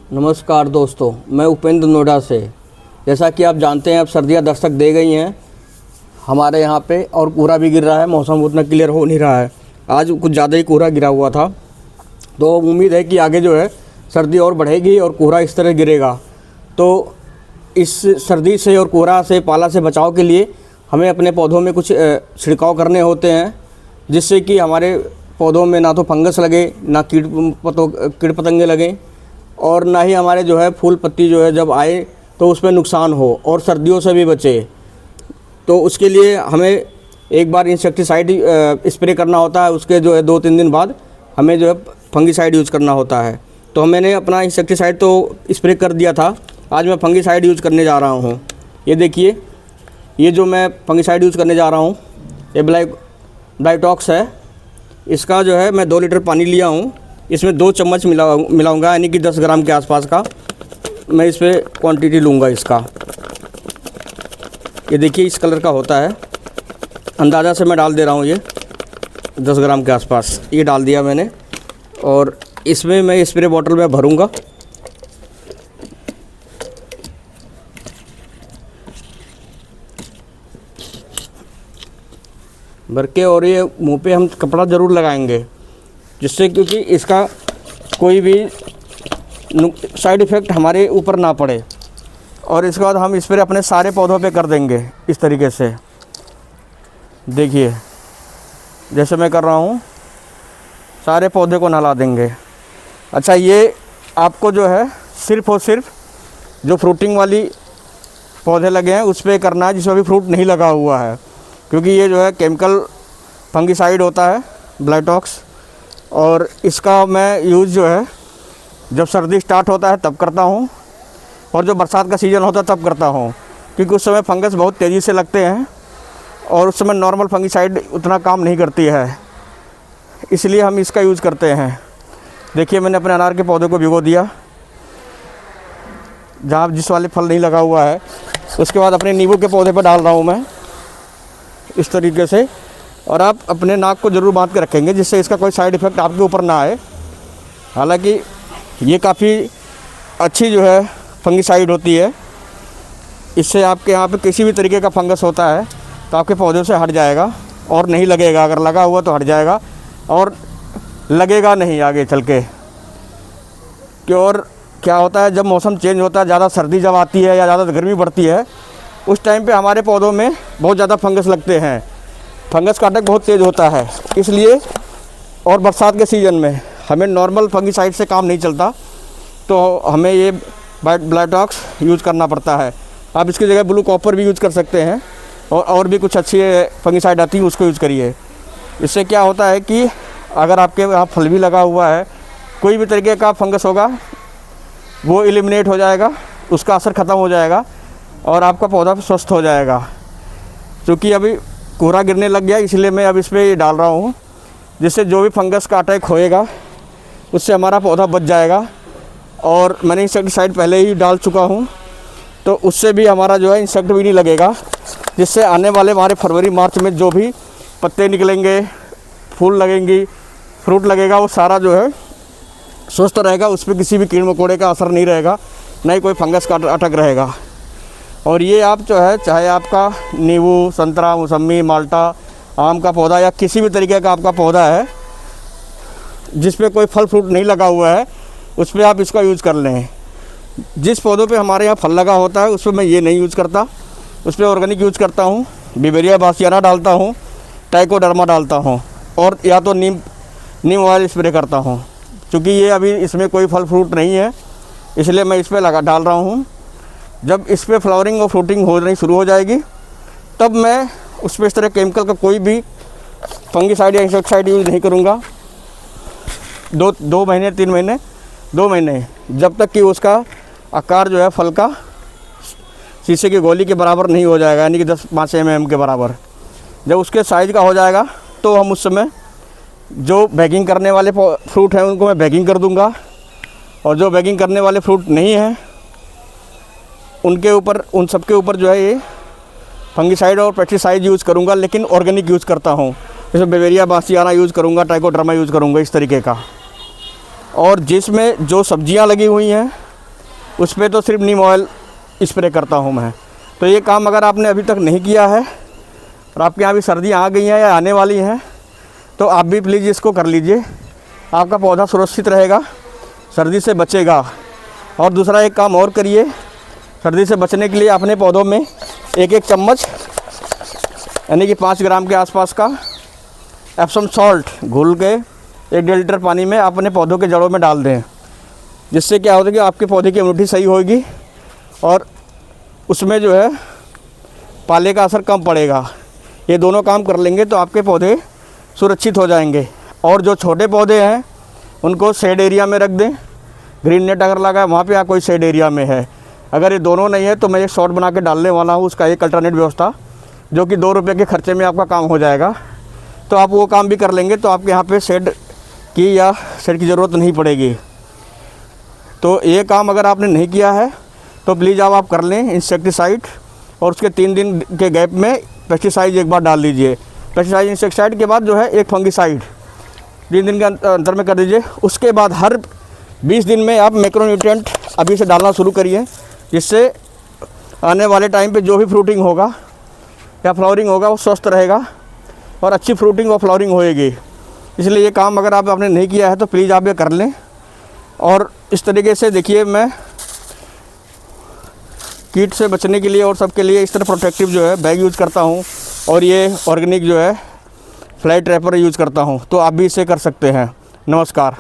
नमस्कार दोस्तों, मैं उपेंद्र नोएडा से। जैसा कि आप जानते हैं अब सर्दियां दस्तक दे गई हैं हमारे यहाँ पे और कोहरा भी गिर रहा है। मौसम उतना क्लियर हो नहीं रहा है। आज कुछ ज़्यादा ही कोहरा गिरा हुआ था, तो उम्मीद है कि आगे जो है सर्दी और बढ़ेगी और कोहरा इस तरह गिरेगा। तो इस सर्दी से और कोहरा से पाला से बचाव के लिए हमें अपने पौधों में कुछ छिड़काव करने होते हैं, जिससे कि हमारे पौधों में ना तो फंगस लगे, ना कीट पतंगे लगें और ना ही हमारे जो है फूल पत्ती जो है जब आए तो उसमें नुकसान हो और सर्दियों से भी बचे। तो उसके लिए हमें एक बार इंसेक्टिसाइड स्प्रे करना होता है, उसके जो है 2-3 दिन बाद हमें जो है फंगिसाइड यूज़ करना होता है। तो मैंने अपना इंसेक्टिसाइड तो स्प्रे कर दिया था, आज मैं फंगिसाइड यूज़ करने जा रहा हूँ। ये देखिए, ये जो मैं फंगिसाइड यूज़ करने जा रहा हूँ ये ब्लाइटॉक्स है। इसका जो है मैं 2 लीटर पानी लिया हूँ, इसमें 2 चम्मच मिलाऊंगा, यानी कि 10 ग्राम के आसपास का मैं इस पर क्वान्टिटी लूँगा इसका। ये देखिए इस कलर का होता है, अंदाज़ा से मैं डाल दे रहा हूँ। ये 10 ग्राम के आसपास ये डाल दिया मैंने और इसमें मैं स्प्रे बॉटल में भरूँगा। भर के और ये मुंह पे हम कपड़ा ज़रूर लगाएंगे, जिससे क्योंकि इसका कोई भी साइड इफ़ेक्ट हमारे ऊपर ना पड़े। और इसके बाद हम स्प्रे अपने सारे पौधों पे कर देंगे इस तरीके से। देखिए जैसे मैं कर रहा हूँ, सारे पौधे को नहला देंगे। अच्छा, ये आपको जो है सिर्फ़ और सिर्फ जो फ्रूटिंग वाली पौधे लगे हैं उस पर करना है, जिसमें अभी फ्रूट नहीं लगा हुआ है, क्योंकि ये जो है केमिकल फंगिसाइड होता है ब्लाइटॉक्स। और इसका मैं यूज़ जो है जब सर्दी स्टार्ट होता है तब करता हूँ और जो बरसात का सीज़न होता है तब करता हूँ, क्योंकि उस समय फंगस बहुत तेज़ी से लगते हैं और उस समय नॉर्मल फंगिसाइड उतना काम नहीं करती है, इसलिए हम इसका यूज़ करते हैं। देखिए मैंने अपने अनार के पौधे को भिगो दिया, जहाँ जिस वाले फल नहीं लगा हुआ है। उसके बाद अपने नींबू के पौधे पर डाल रहा हूँ मैं इस तरीके से। और आप अपने नाक को ज़रूर बांध के रखेंगे, जिससे इसका कोई साइड इफ़ेक्ट आपके ऊपर ना आए। हालांकि ये काफ़ी अच्छी जो है फंगिसाइड होती है, इससे आपके यहाँ पे किसी भी तरीके का फंगस होता है तो आपके पौधों से हट जाएगा और नहीं लगेगा। अगर लगा हुआ तो हट जाएगा और लगेगा नहीं आगे चल के। कि और क्या होता है, जब मौसम चेंज होता है, ज़्यादा सर्दी जब आती है या ज़्यादा गर्मी बढ़ती है, उस टाइम पे हमारे पौधों में बहुत ज़्यादा फंगस लगते हैं। फंगस का अटैक बहुत तेज़ होता है, इसलिए और बरसात के सीज़न में हमें नॉर्मल फंगिसाइड से काम नहीं चलता, तो हमें ये ब्लाइटॉक्स यूज़ करना पड़ता है। आप इसकी जगह ब्लू कॉपर भी यूज़ कर सकते हैं और भी कुछ अच्छी फंगिसाइड आती है, उसको यूज़ करिए। इससे क्या होता है कि अगर आपके यहाँ फल भी लगा हुआ है, कोई भी तरीके का फंगस होगा वो एलिमिनेट हो जाएगा, उसका असर ख़त्म हो जाएगा और आपका पौधा स्वस्थ हो जाएगा। क्योंकि अभी कोहरा गिरने लग गया, इसलिए मैं अब इस पर डाल रहा हूँ, जिससे जो भी फंगस का अटैक होएगा उससे हमारा पौधा बच जाएगा। और मैंने इंसेक्टिसाइड पहले ही डाल चुका हूँ, तो उससे भी हमारा जो है इंसेक्ट भी नहीं लगेगा, जिससे आने वाले हमारे फरवरी मार्च में जो भी पत्ते निकलेंगे, फूल लगेंगी, फ्रूट लगेगा, वो सारा जो है स्वस्थ रहेगा। उस पर किसी भी कीड़ मकोड़े का असर नहीं रहेगा, ना ही कोई फंगस का अटैक रहेगा। और ये आप जो है, चाहे आपका नींबू, संतरा, मौसम्मी, माल्टा, आम का पौधा या किसी भी तरीके का आपका पौधा है जिस पे कोई फल फ्रूट नहीं लगा हुआ है, उस पर आप इसका यूज़ कर लें। जिस पौधों पे हमारे यहाँ फल लगा होता है उस पर मैं ये नहीं यूज़ करता, उस पर ऑर्गेनिक यूज़ करता हूँ। बिवेरिया बासियाना डालता हूँ, ट्राइकोडर्मा डालता हूँ और या तो नीम ऑयल स्प्रे करता हूँ। क्योंकि ये अभी इसमें कोई फल फ्रूट नहीं है, इसलिए मैं इस पर डाल रहा हूँ। जब इस पर फ्लावरिंग और फ्रूटिंग होनी शुरू हो जाएगी, तब मैं उस पर इस तरह केमिकल का कोई भी फंगिसाइड या इंसेक्टिसाइड यूज़ नहीं करूँगा। 2 महीने 3 महीने 2 महीने, जब तक कि उसका आकार जो है फल का शीशे की गोली के बराबर नहीं हो जाएगा, यानी कि 10-5 mm के बराबर। जब उसके साइज़ का हो जाएगा तो हम उस समय जो बैगिंग करने वाले फ्रूट हैं उनको मैं बैगिंग कर दूंगा, और जो बैगिंग करने वाले फ्रूट नहीं हैं उन सब के ऊपर जो है ये फंगिसाइड और पेस्टिसाइड यूज़ करूँगा, लेकिन ऑर्गेनिक यूज़ करता हूँ। जैसे बिवेरिया बासियाना यूज़ करूँगा, ट्राइकोडर्मा यूज़ करूँगा, इस तरीके का। और जिसमें जो सब्जियां लगी हुई हैं उस पर तो सिर्फ नीम ऑयल स्प्रे करता हूँ मैं। तो ये काम अगर आपने अभी तक नहीं किया है और आपके यहाँ भी सर्दियाँ आ गई हैं या आने वाली हैं, तो आप भी प्लीज़ इसको कर लीजिए। आपका पौधा सुरक्षित रहेगा, सर्दी से बचेगा। और दूसरा एक काम और करिए, सर्दी से बचने के लिए अपने पौधों में एक चम्मच यानी कि 5 ग्राम के आसपास का एप्सम सॉल्ट घोल के 1-1.5 लीटर पानी में अपने पौधों के जड़ों में डाल दें। जिससे क्या होता है कि आपके पौधे की इम्यूनिटी सही होगी और उसमें जो है पाले का असर कम पड़ेगा। ये दोनों काम कर लेंगे तो आपके पौधे सुरक्षित हो जाएंगे। और जो छोटे पौधे हैं उनको शेड एरिया में रख दें। ग्रीन नेट अगर लगा है वहाँ पे या कोई शेड एरिया में है। अगर ये दोनों नहीं है तो मैं एक शॉट बना के डालने वाला हूँ, उसका एक अल्टरनेट व्यवस्था, जो कि 2 रुपये के खर्चे में आपका काम हो जाएगा। तो आप वो काम भी कर लेंगे तो आपके यहाँ पे शेड की ज़रूरत नहीं पड़ेगी। तो ये काम अगर आपने नहीं किया है तो प्लीज़ आप कर लें इंसेक्टिसाइड, और उसके 3 दिन के गैप में पेस्टिसाइड एक बार डाल दीजिए। पेस्टिसाइड इंसेक्टिसाइड के बाद जो है एक फंगिसाइड 3 दिन के अंतर में कर दीजिए। उसके बाद हर 20 दिन में आप मैक्रोन्यूट्रिएंट अभी से डालना शुरू करिए, जिससे आने वाले टाइम पे जो भी फ्रूटिंग होगा या फ्लावरिंग होगा वो स्वस्थ रहेगा और अच्छी फ्रूटिंग और फ्लावरिंग होएगी। इसलिए ये काम अगर आपने नहीं किया है तो प्लीज़ आप ये कर लें। और इस तरीके से देखिए, मैं कीट से बचने के लिए और सबके लिए इस तरह प्रोटेक्टिव जो है बैग यूज़ करता हूँ, और ये ऑर्गेनिक जो है फ्लाई ट्रैपर यूज़ करता हूँ। तो आप भी इसे कर सकते हैं। नमस्कार।